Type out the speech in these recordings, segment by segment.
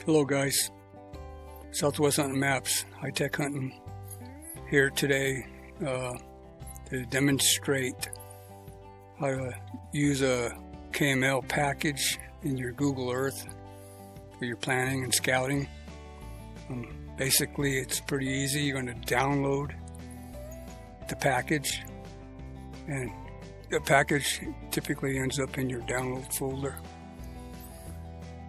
Hello guys, Southwest Hunting Maps, high-tech hunting here today to demonstrate how to use a KML package in your Google Earth for your planning and scouting. Basically it's pretty easy. You're going to download the package, and the package typically ends up in your download folder.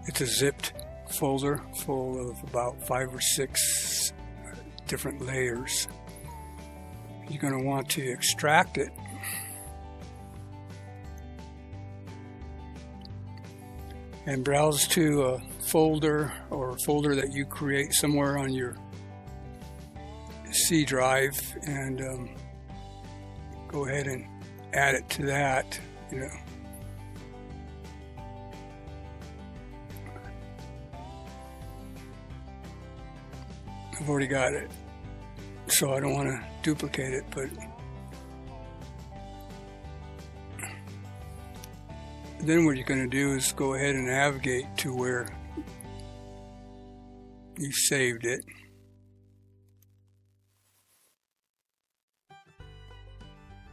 It's a zipped folder full of about 5 or 6 different layers. You're going to want to extract it and browse to a folder or a folder that you create somewhere on your C drive, and go ahead and add it to that. I've already got it, so I don't want to duplicate it, but then what you're going to do is go ahead and navigate to where you saved it.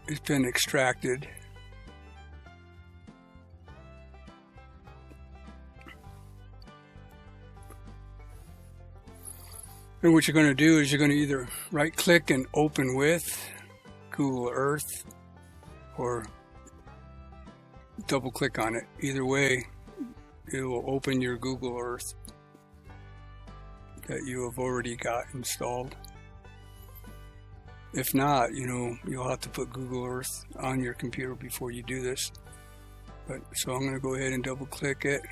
It's been extracted. And what you're going to do is you're going to either right click and open with Google Earth, or double click on it. Either way, it will open your Google Earth that you have already got installed. If not, you'll have to put Google Earth on your computer before you do this. So I'm going to go ahead and double click it.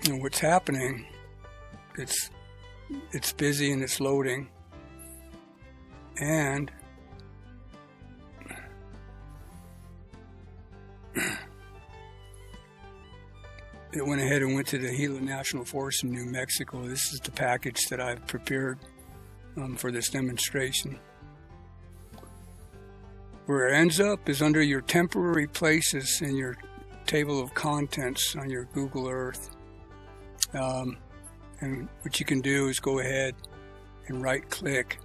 And what's happening, it's busy and it's loading, and it went ahead and went to the Gila National Forest in New Mexico. This is the package that I've prepared for this demonstration. Where it ends up is under your temporary places in your table of contents on your Google Earth. And what you can do is go ahead and right click,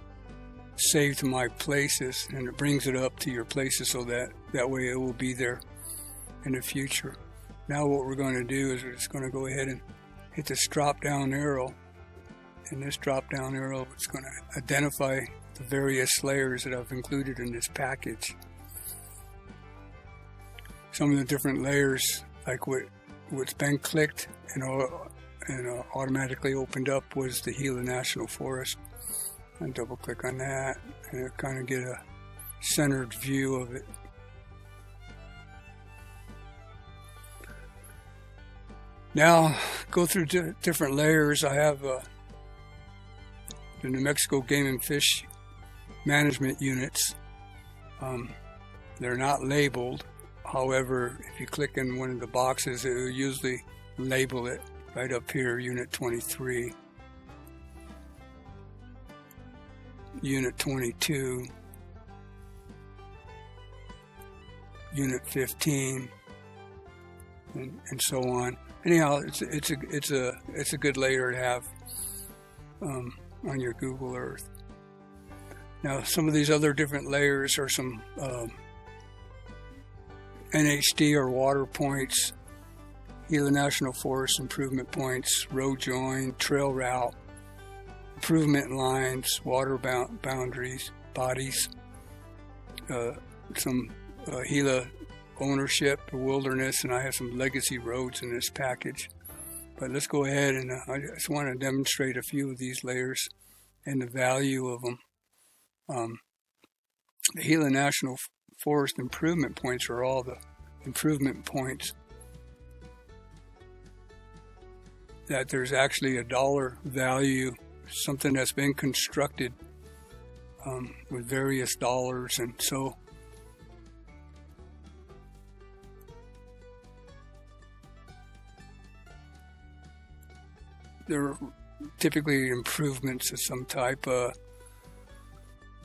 save to my places, and it brings it up to your places, so that way it will be there in the future. Now what we're going to do is we're just going to go ahead and hit this drop down arrow, and this drop down arrow is going to identify the various layers that I've included in this package. Some of the different layers, like what's been clicked and automatically opened up, was the Gila National Forest. And double click on that and kind of get a centered view of it. Now go through different layers. I have the New Mexico Game and Fish Management units. They're not labeled. However, if you click in one of the boxes, it will usually label it right up here: Unit 23, Unit 22, Unit 15, and so on. Anyhow, it's a good layer to have on your Google Earth. Now, some of these other different layers are some NHD or water points, Gila National Forest improvement points, road join, trail route, improvement lines, water boundaries, bodies, some Gila ownership, wilderness, and I have some legacy roads in this package. But let's go ahead and I just want to demonstrate a few of these layers and the value of them. The Gila National Forest improvement points are all the improvement points that there's actually a dollar value, something that's been constructed with various dollars, and so there are typically improvements of some type.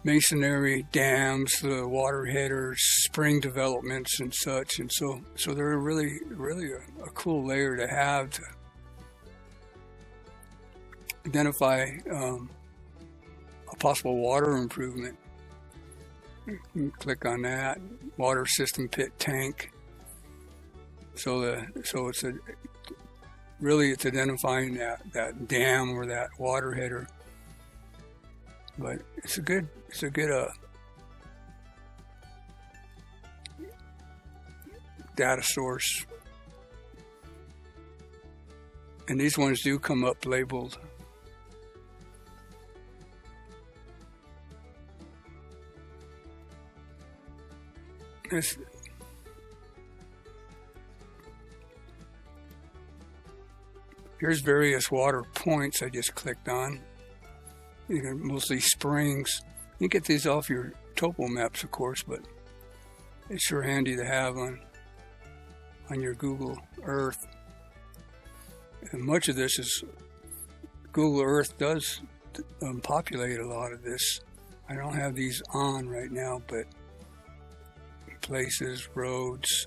masonry, dams, the water headers, spring developments, and such. And so they're really a cool layer to have to identify a possible water improvement. You can click on that water system pit tank. So it's it's identifying that dam or that water header. But it's a good data source. And these ones do come up labeled. Here's various water points I just clicked on. Mostly springs. You get these off your topo maps, of course, but it's sure handy to have on your Google Earth. And much of this is Google Earth does populate a lot of this. I don't have these on right now, but places, roads.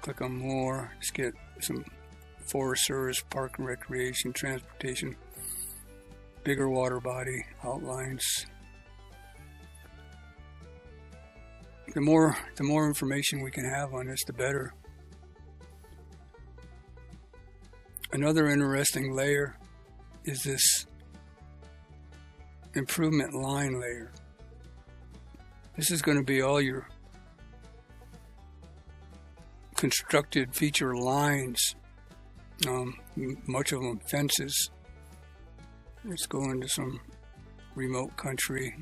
Click on more, just get some Forest Service, Park and Recreation, Transportation, bigger water body, outlines. The more information we can have on this, the better. Another interesting layer is this improvement line layer. This is going to be all your constructed feature lines, much of them fences. Let's go into some remote country.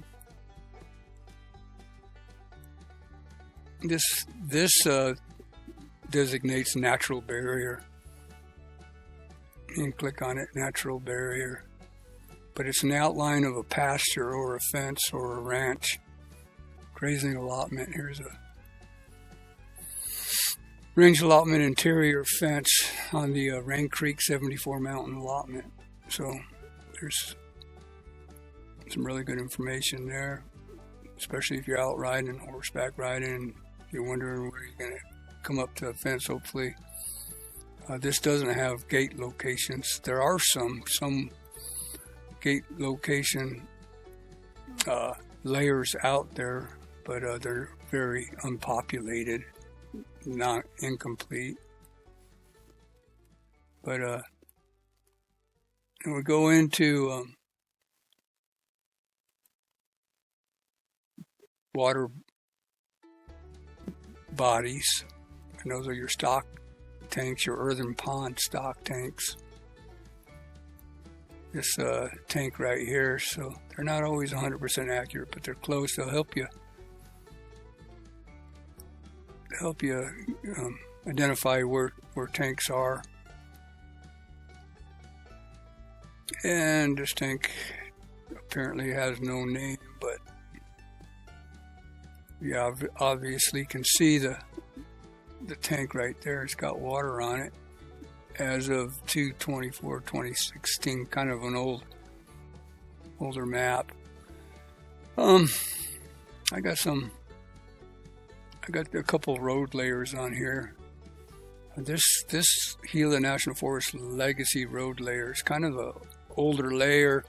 This designates natural barrier. You can click on it, natural barrier. But it's an outline of a pasture or a fence or a ranch. Grazing allotment. Here's a range allotment interior fence on the Rain Creek 74 mountain allotment. So there's some really good information there, especially if you're out riding, horseback riding, and you're wondering where you're going to come up to a fence, hopefully. This doesn't have gate locations. There are some gate location layers out there, but they're very unpopulated, not incomplete. But we go into water bodies, and those are your stock tanks, your earthen pond stock tanks. This tank right here, so they're not always 100% accurate, but they're close. They'll help you identify where tanks are. And this tank apparently has no name, but you obviously can see the tank right there. It's got water on it as of 2/24/2016, kind of an older map. I got a couple road layers on here. This Gila National Forest Legacy Road layer is kind of a older layer.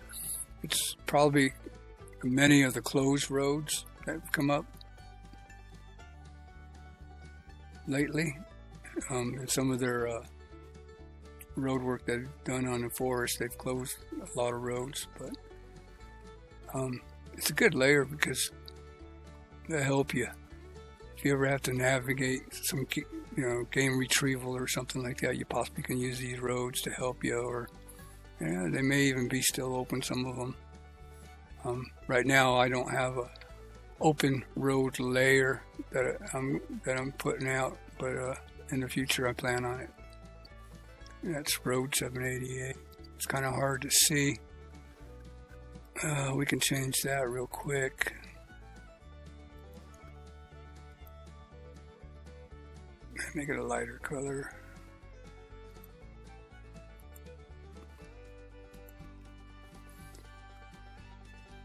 It's probably many of the closed roads that have come up lately, and some of their road work that they've done on the forest, they've closed a lot of roads, but it's a good layer because they help you. If you ever have to navigate some game retrieval or something like that, you possibly can use these roads to help you, or they may even be still open, some of them. Right now I don't have a open road layer that I'm putting out, but in the future I plan on it. That's road 788. It's kind of hard to see. We can change that real quick. Make it a lighter color.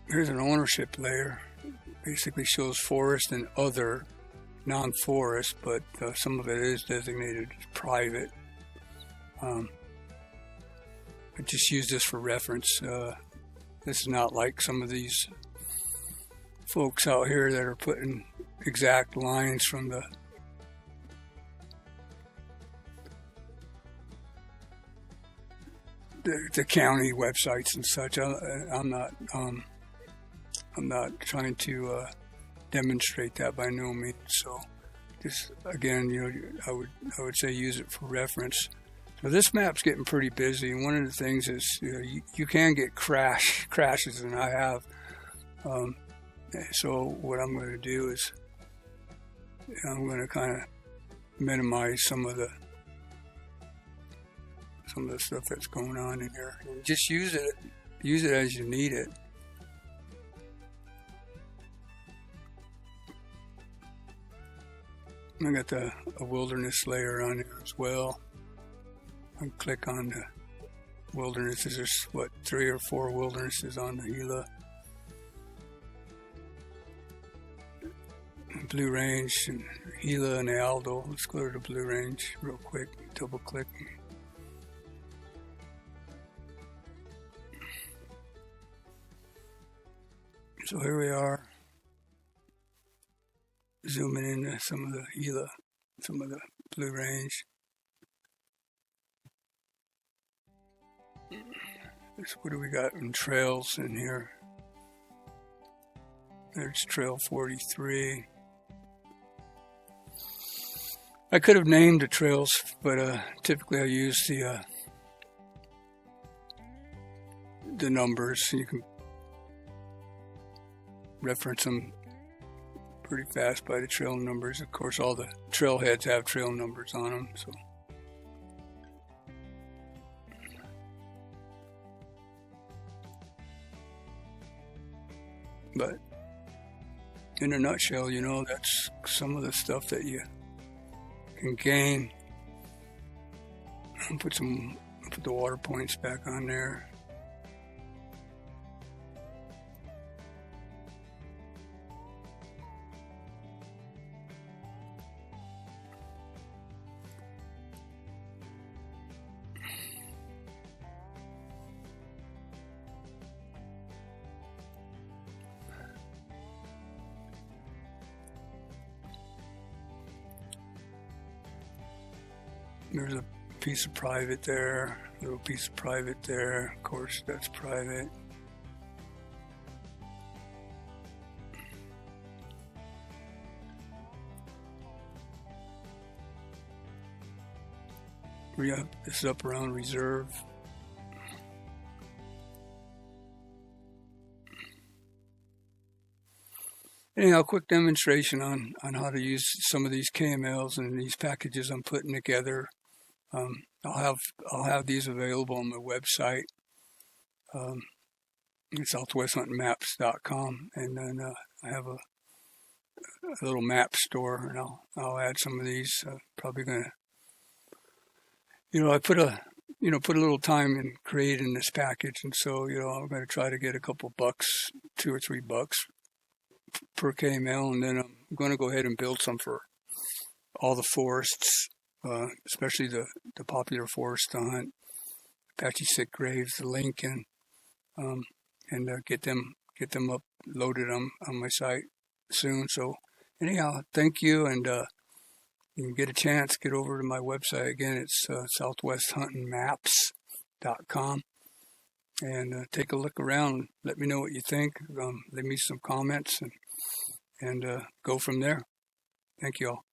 Here's an ownership layer. Basically shows forest and other non-forest, but some of it is designated as private. I just use this for reference. This is not like some of these folks out here that are putting exact lines from the county websites and such. I'm not trying to demonstrate that by no means. So, just again, I would say use it for reference. So this map's getting pretty busy, and one of the things is you can get crashes, and I have. So what I'm going to do is I'm going to kind of minimize some of the stuff that's going on in here. And just use it as you need it. I got a wilderness layer on here as well. I click on the wildernesses. There's what, 3 or 4 wildernesses on the Gila. Blue Range and Gila and Aldo. Let's go to the Blue Range real quick. Double click. So here we are. Zooming into some of the Gila, some of the Blue Range. What do we got in trails in here? There's Trail 43. I could have named the trails, but typically I use the numbers. You can reference them pretty fast by the trail numbers. Of course, all the trailheads have trail numbers on them. So, but in a nutshell, that's some of the stuff that you can gain. I'll put the water points back on there. There's a piece of private there, a little piece of private there. Of course, that's private. This is up around reserve. Anyhow, quick demonstration on how to use some of these KMLs and these packages I'm putting together. I'll have these available on my website, southwesthuntingmaps.com, and then I have a little map store, and I'll add some of these. Probably gonna, I put a little time in creating this package, and so I'm going to try to get a couple bucks, $2 or $3 per KML, and then I'm going to go ahead and build some for all the forests, especially the popular forest to hunt, Apache Sick Graves, the Lincoln, and get them uploaded on my site soon. So anyhow, thank you, and you can get a chance, get over to my website. Again, it's southwesthuntingmaps.com. And take a look around. Let me know what you think. Leave me some comments and go from there. Thank you all.